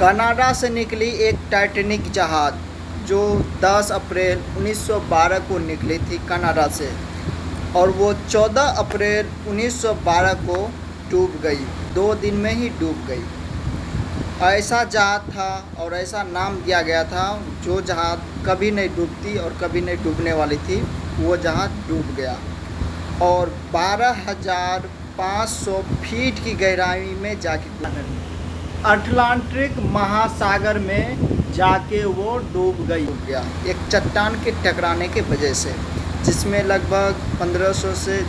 Canada से निकली एक टाइटैनिक जहाज़ जो 10 अप्रैल 1912 को निकली थी कनाडा से, और वो 14 अप्रैल 1912 को डूब गई। 2 दिन में ही डूब गई। ऐसा जहाज़ था और ऐसा नाम दिया गया था, जो जहाज़ कभी नहीं डूबती और कभी नहीं डूबने वाली थी, वो जहाज़ डूब गया और 12,500 फीट की गहराई में जाके अटलांटिक महासागर में जाके वो डूब गया एक चट्टान के टकराने के वजह से, जिसमें लगभग 1500 से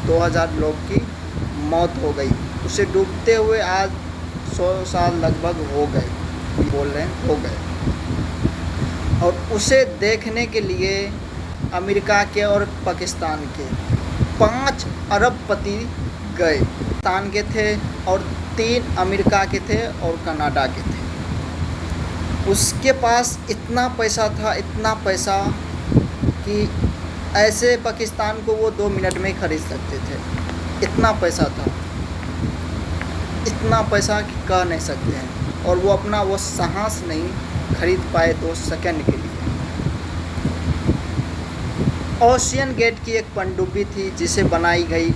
2000 लोग की मौत हो गई। उसे डूबते हुए आज 100 साल लगभग हो गए, बोल रहे हैं हो गए। और उसे देखने के लिए अमेरिका के और पाकिस्तान के 5 अरबपति गए। पाकिस्तान के थे और 3 अमेरिका के थे और कनाडा के थे। उसके पास इतना पैसा था, इतना पैसा कि ऐसे पाकिस्तान को वो 2 मिनट में खरीद सकते थे। इतना पैसा था, इतना पैसा कि कह नहीं सकते हैं। और वो अपना वो साहस नहीं खरीद पाए 2 सेकंड के लिए। ओशियन गेट की एक पनडुब्बी थी जिसे बनाई गई,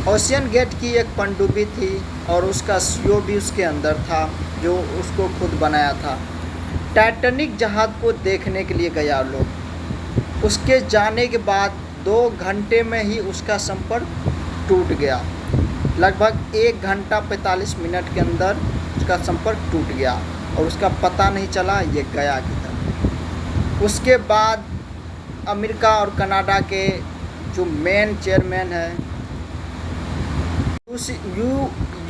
ओशियन गेट की एक पनडुब्बी थी और उसका सीओ भी उसके अंदर था, जो उसको खुद बनाया था। टाइटैनिक जहाज़ को देखने के लिए गया लोग। उसके जाने के बाद 2 घंटे में ही उसका संपर्क टूट गया। लगभग 1 घंटा 45 मिनट के अंदर उसका संपर्क टूट गया और उसका पता नहीं चला ये गया किधर। उसके बाद अमेरिका और कनाडा के जो मेन चेयरमैन है,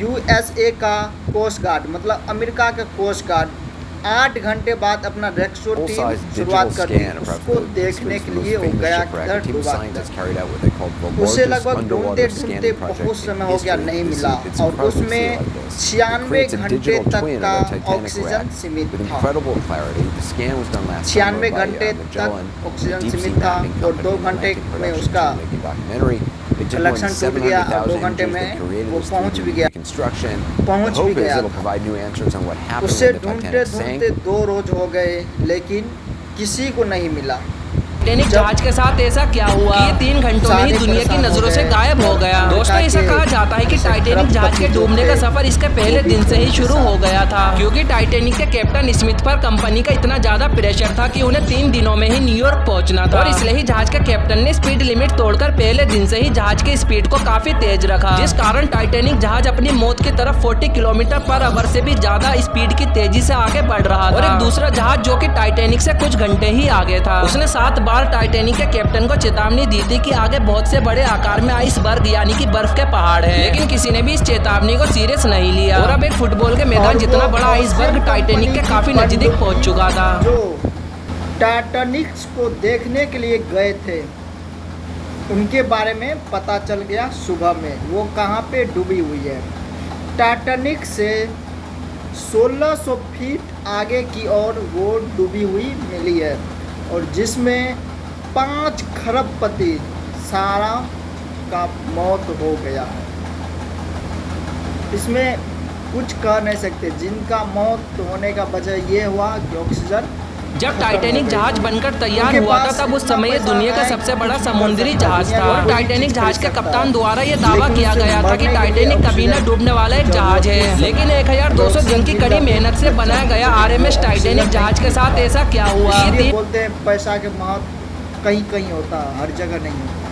यूएसए का कोस्ट गार्ड, मतलब अमेरिका का कोस्ट गार्ड 8 घंटे बाद अपना रेस्क्यू टीम शुरुआत कर दी। उसको देखने के लिए वो गया किधर डूबा। उसे लगभग ढूंढते ढूंढते बहुत समय हो गया, नहीं मिला। और उसमें 96 घंटे तक का ऑक्सीजन सीमित था। 96 घंटे तक ऑक्सीजन सीमित था और 2 घंटे में उसका कलेक्शन टूट गया और 2 घंटे में वो पहुंच भी गया उसे ढूंढते ढूंढते 2 रोज हो गए, लेकिन किसी को नहीं मिला। टाइटैनिक जहाज के साथ ऐसा क्या हुआ कि 3 घंटों में ही दुनिया की नजरों से गायब हो गया। दोस्तों, ऐसा कहा जाता है कि टाइटैनिक जहाज के डूबने का सफर इसके पहले दिन से ही शुरू हो गया था, क्योंकि टाइटैनिक के कैप्टन स्मिथ पर कंपनी का इतना ज्यादा प्रेशर था कि उन्हें 3 दिनों में ही न्यूयॉर्क पहुंचना था। और इसलिए ही जहाज के कैप्टन ने स्पीड लिमिट तोड़कर पहले दिन से ही जहाज की स्पीड को काफी तेज रखा, जिस कारण टाइटैनिक जहाज अपनी मौत की तरफ 40 किलोमीटर पर आवर से भी ज्यादा स्पीड की तेजी से आगे बढ़ रहा था। और एक दूसरा जहाज जो कि टाइटैनिक से कुछ घंटे ही आगे था, उसने 7 बार टाइटैनिक के कैप्टन को चेतावनी दी थी कि आगे बहुत से बड़े आकार में आइसबर्ग यानी कि बर्फ के पहाड़ हैं, लेकिन किसी ने भी इस चेतावनी को सीरियस नहीं लिया। और अब एक फुटबॉल के मैदान जितना बड़ा आइसबर्ग टाइटैनिक के काफी नजदीक पहुंच चुका था। जो टाइटैनिक को देखने के लिए गए थे, उनके बारे में पता चल गया सुबह में वो कहाँ पे डूबी हुई है। टाइटैनिक से 1600 फीट आगे की ओर वो डूबी हुई मिली है, और जिसमें 5 खरबपति सारा का मौत हो गया है। इसमें कुछ कह नहीं सकते। जिनका मौत होने का वजह ये हुआ कि ऑक्सीजन। जब टाइटैनिक जहाज बनकर तैयार हुआ था, तब उस समय दुनिया का सबसे बड़ा समुद्री जहाज था। और टाइटैनिक जहाज के कप्तान द्वारा यह दावा किया गया था कि टाइटैनिक कभी न डूबने वाला एक जहाज है। लेकिन 1200 दिन की कड़ी मेहनत से बनाया गया आरएमएस टाइटैनिक जहाज के साथ ऐसा क्या हुआ? बोलते हैं पैसा के महत्व कहीं कहीं होता, हर जगह नहीं होता।